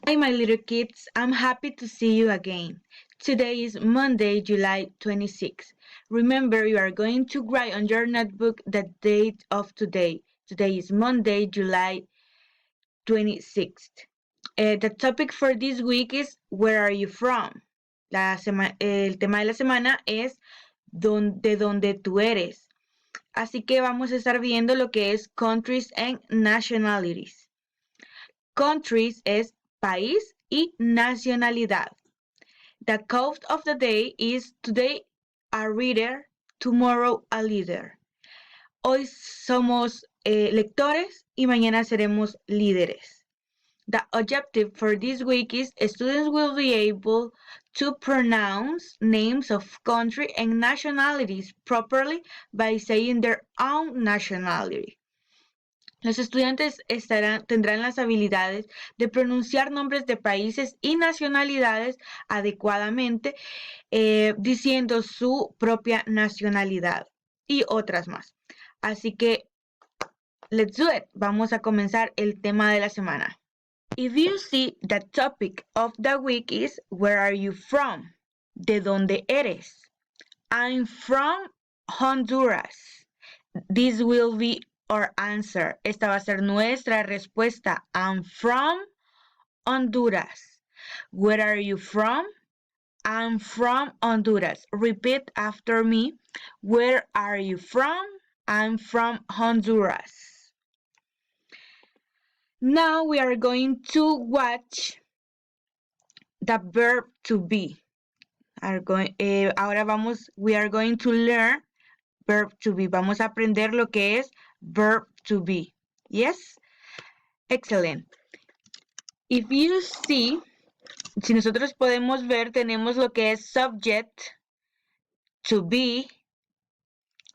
Hi, my little kids. I'm happy to see you again. Today is Monday, July 26th. Remember, you are going to write on your notebook the date of today. Today is Monday, July 26th. The topic for this week is Where are you from? El tema de la semana es ¿De dónde tú eres? Así que vamos a estar viendo lo que es countries and nationalities. Countries es país y nacionalidad. The quote of the day is today a reader, tomorrow a leader. Hoy somos lectores y mañana seremos líderes. The objective for this week is students will be able to pronounce names of country and nationalities properly by saying their own nationality. Los estudiantes tendrán las habilidades de pronunciar nombres de países y nacionalidades adecuadamente, diciendo su propia nacionalidad y otras más. Así que, let's do it. Vamos a comenzar el tema de la semana. If you see, the topic of the week is Where are you from? ¿De dónde eres? I'm from Honduras. This will be our answer. Esta va a ser nuestra respuesta. I'm from Honduras. Where are you from? I'm from Honduras. Repeat after me. Where are you from? I'm from Honduras. Now we are going to watch the verb to be. We are going to learn verb to be. Vamos a aprender lo que es verb to be. Yes? Excellent. If you see, si nosotros podemos ver, tenemos lo que es subject, to be,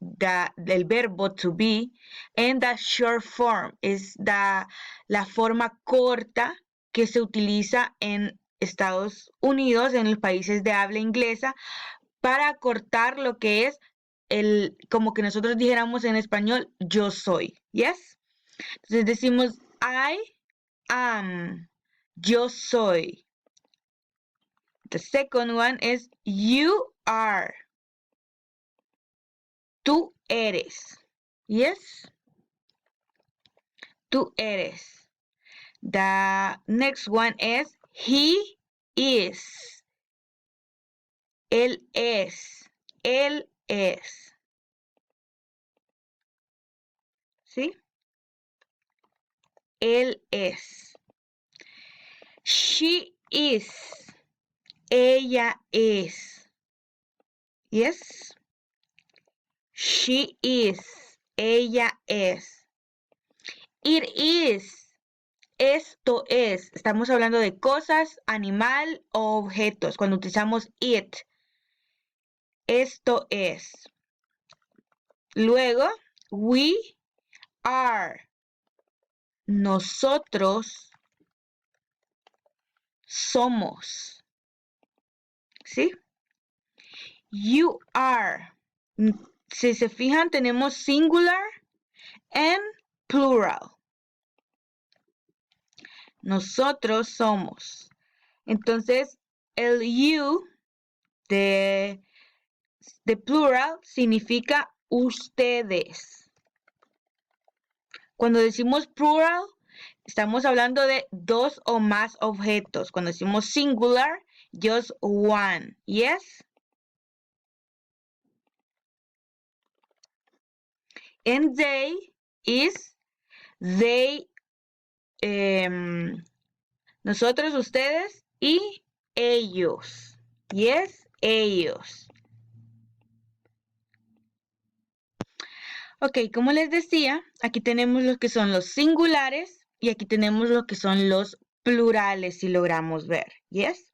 del verbo to be, and the short form es la forma corta que se utiliza en Estados Unidos, en los países de habla inglesa, para acortar lo que es como que nosotros dijéramos en español, yo soy. Yes? Entonces decimos I am, yo soy. The second one is you are. Tú eres. Yes? Tú eres. The next one is he is. Él es. Él es. ¿Sí? Él es. She is. Ella es. Yes? She is. Ella es. It is. Esto es. Estamos hablando de cosas, animal o objetos. Cuando utilizamos it. Esto es. Luego, we are. Nosotros somos. ¿Sí? You are. Si se fijan, tenemos singular and plural. Nosotros somos. Entonces, el you de plural significa ustedes. Cuando decimos plural, estamos hablando de dos o más objetos. Cuando decimos singular, just one. Yes? And they is they, nosotros, ustedes y ellos. Yes, ellos. Ok, como les decía, aquí tenemos lo que son los singulares y aquí tenemos lo que son los plurales, si logramos ver. Yes?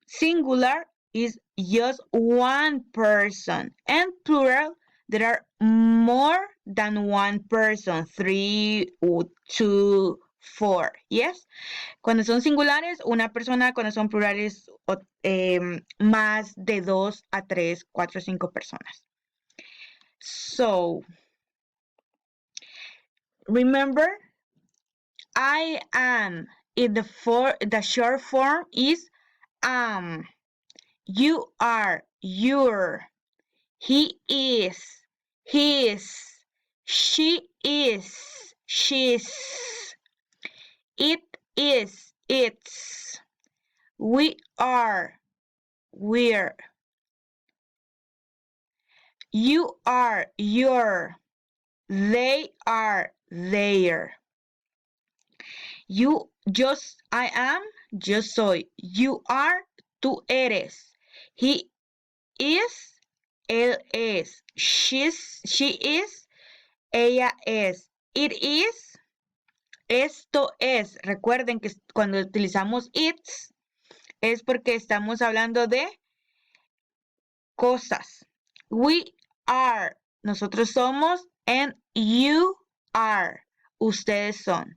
Singular is just one person, and plural, there are more than one person, 3, 2, 4. Yes? Cuando son singulares, una persona. Cuando son plurales, más de 2 a 3, 4, 5 personas. So, remember, I am the short form is you are, your, he is, his, she is, she's, it is, its, we are, we're, you are, your, they are, their. I am, yo soy. You are, tú eres. He is, él es. She is, ella es. It is, esto es. Recuerden que cuando utilizamos it's es porque estamos hablando de cosas. We are, nosotros somos, and you are, ustedes son.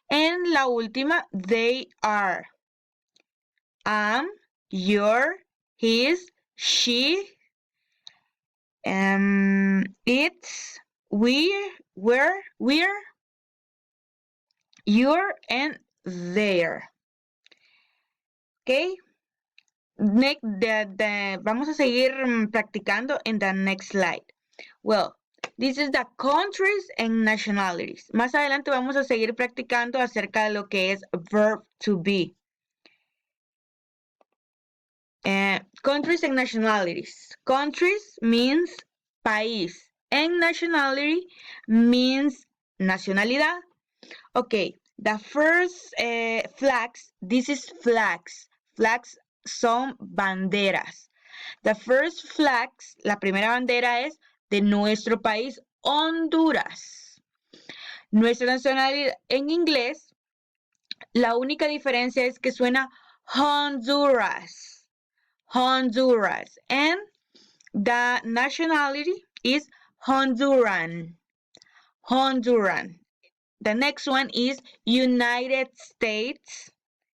En la última, they are. Am, your, his, she, it's, we're, your, and their. Okay. Vamos a seguir practicando in the next slide. Well, this is the countries and nationalities. Más adelante vamos a seguir practicando acerca de lo que es verb to be. Countries and nationalities. Countries means país. And nationality means nacionalidad. Okay, the first flags, this is flags. Flags son banderas. The first flags, la primera bandera es de nuestro país, Honduras. Nuestra nacionalidad en inglés, la única diferencia es que suena Honduras. Honduras. And the nationality is Honduran. Honduran. The next one is United States.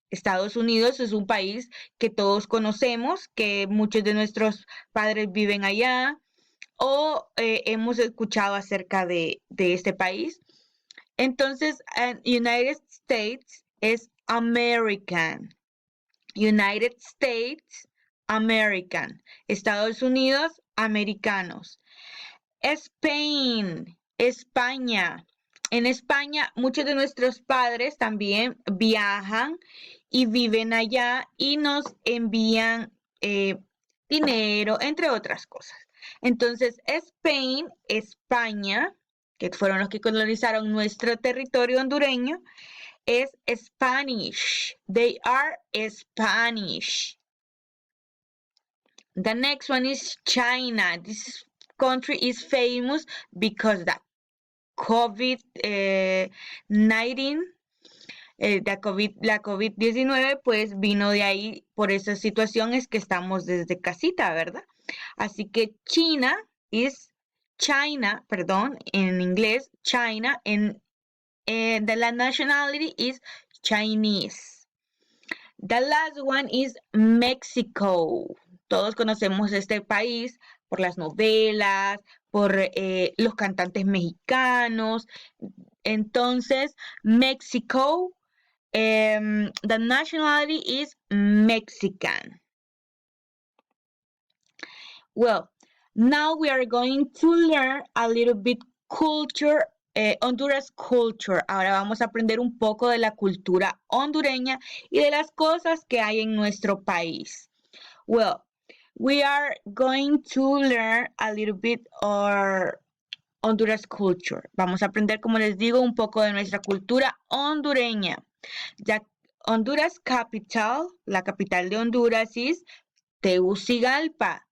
Estados Unidos es un país que todos conocemos, que muchos de nuestros padres viven allá o hemos escuchado acerca de este país. Entonces, United States es American. United States, American. Estados Unidos, americanos. Spain, España. En España, muchos de nuestros padres también viajan y viven allá y nos envían dinero, entre otras cosas. Entonces, Spain, España, que fueron los que colonizaron nuestro territorio hondureño, es Spanish. They are Spanish. The next one is China. This country is famous because the COVID-19, la COVID-19, pues vino de ahí por esas situaciones que estamos desde casita, ¿verdad? Así que China, en inglés, China, and the nationality is Chinese. The last one is Mexico. Todos conocemos este país por las novelas, por los cantantes mexicanos. Entonces, Mexico, the nationality is Mexican. Well, now we are going to learn a little bit culture, Honduras culture. Ahora vamos a aprender un poco de la cultura hondureña y de las cosas que hay en nuestro país. Well, we are going to learn a little bit our Honduras culture. Vamos a aprender, como les digo, un poco de nuestra cultura hondureña. The Honduras capital, la capital de Honduras es Tegucigalpa.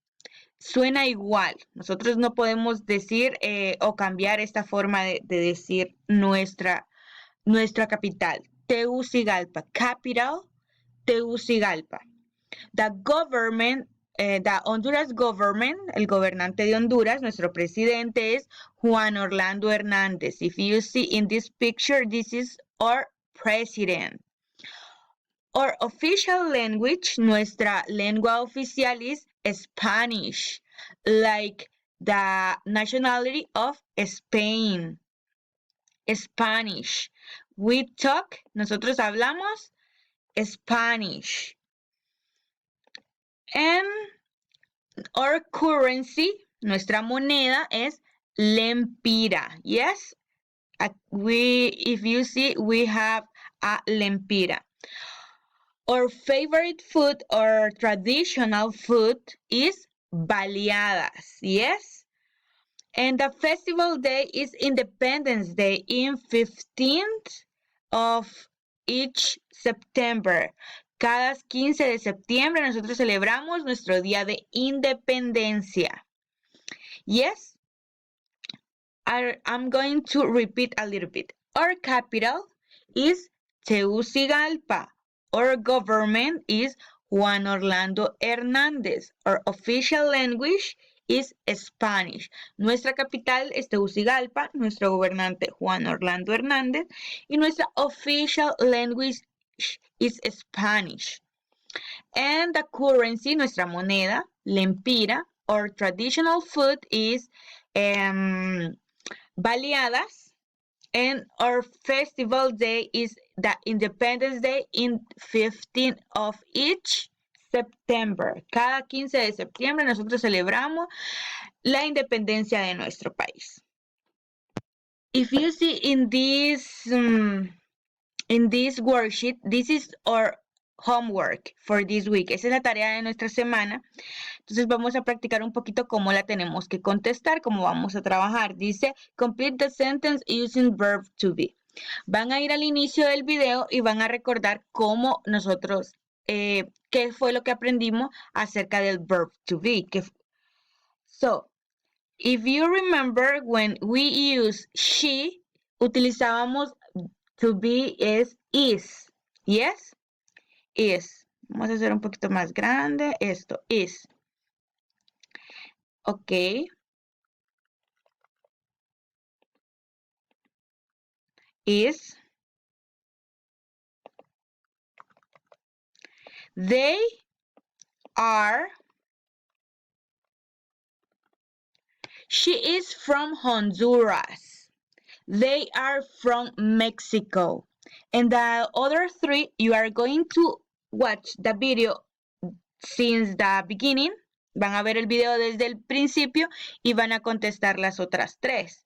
Suena igual. Nosotros no podemos decir o cambiar esta forma de decir nuestra capital. Tegucigalpa. Capital, Tegucigalpa. The government, the Honduras government, el gobernante de Honduras, nuestro presidente es Juan Orlando Hernández. If you see in this picture, this is our president. Our official language, nuestra lengua oficial is Spanish, like the nationality of Spain. Spanish. We talk, nosotros hablamos Spanish. And our currency, nuestra moneda, es lempira. Yes? If you see, we have a lempira. Our favorite food or traditional food is baleadas. Yes? And the festival day is Independence Day in 15th of each September. Cada 15 de septiembre nosotros celebramos nuestro día de independencia. Yes, I'm going to repeat a little bit. Our capital is Tegucigalpa. Our government is Juan Orlando Hernández. Our official language is Spanish. Nuestra capital es Tegucigalpa, nuestro gobernante Juan Orlando Hernández y nuestra official language is Spanish. And the currency, nuestra moneda, lempira, or traditional food is baleadas, and our festival day is the Independence Day in 15th of each September. Cada 15 de septiembre nosotros celebramos la independencia de nuestro país. If you see in this worksheet, this is our homework for this week. Esa es la tarea de nuestra semana. Entonces vamos a practicar un poquito cómo la tenemos que contestar, cómo vamos a trabajar. Dice, complete the sentence using verb to be. Van a ir al inicio del video y van a recordar cómo nosotros, qué fue lo que aprendimos acerca del verb to be. So, if you remember, when we use she, utilizábamos to be is. Yes? Is. Vamos a hacer un poquito más grande esto. Is. Ok. Is. They are. She is from Honduras. They are from Mexico. And the other three, you are going to watch the video since the beginning. Van a ver el video desde el principio y van a contestar las otras tres.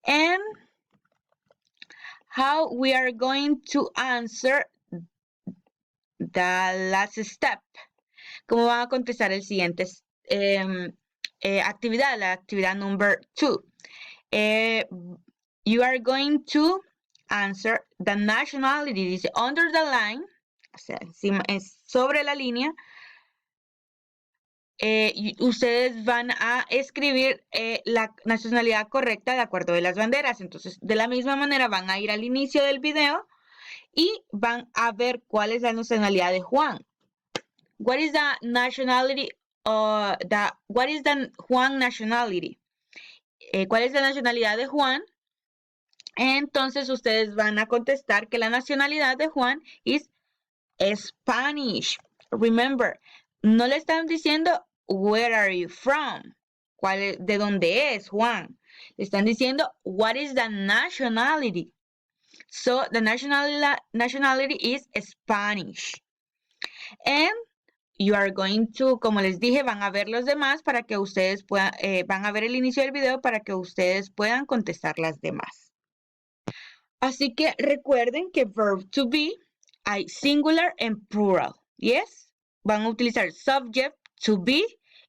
And how we are going to answer the last step. ¿Cómo van a contestar el siguiente actividad, la actividad number 2? You are going to answer the nationality. Dice under the line, o sea, sobre la línea. Ustedes van a escribir la nacionalidad correcta de acuerdo a las banderas. Entonces, de la misma manera van a ir al inicio del video y van a ver cuál es la nacionalidad de Juan. What is the nationality? What is the Juan nationality? ¿Cuál es la nacionalidad de Juan? Entonces ustedes van a contestar que la nacionalidad de Juan es Spanish. Remember, no le están diciendo where are you from? ¿De dónde es Juan? Le están diciendo what is the nationality? So the nationality is Spanish. And you are going to, como les dije, van a ver los demás para que ustedes puedan, van a ver el inicio del video para que ustedes puedan contestar las demás. Así que recuerden que verb to be hay singular and plural. Yes? Van a utilizar subject to be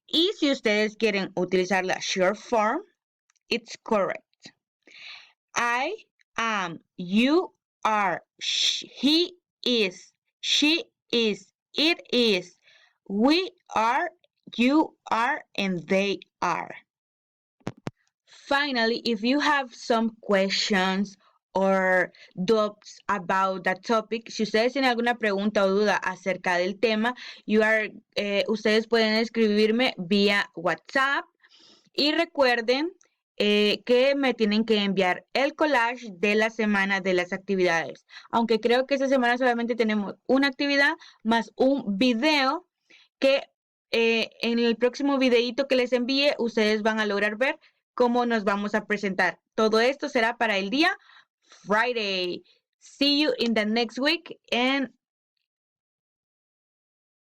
y si ustedes quieren utilizar la short form, it's correct. I am, you are, he is, she is, it is, we are, you are, and they are. Finally, if you have some questions or doubts about the topic, si ustedes tienen alguna pregunta o duda acerca del tema, ustedes pueden escribirme vía WhatsApp y recuerden que me tienen que enviar el collage de la semana de las actividades. Aunque creo que esta semana solamente tenemos una actividad más un video que en el próximo videito que les envíe, ustedes van a lograr ver cómo nos vamos a presentar. Todo esto será para el día Friday. See you in the next week and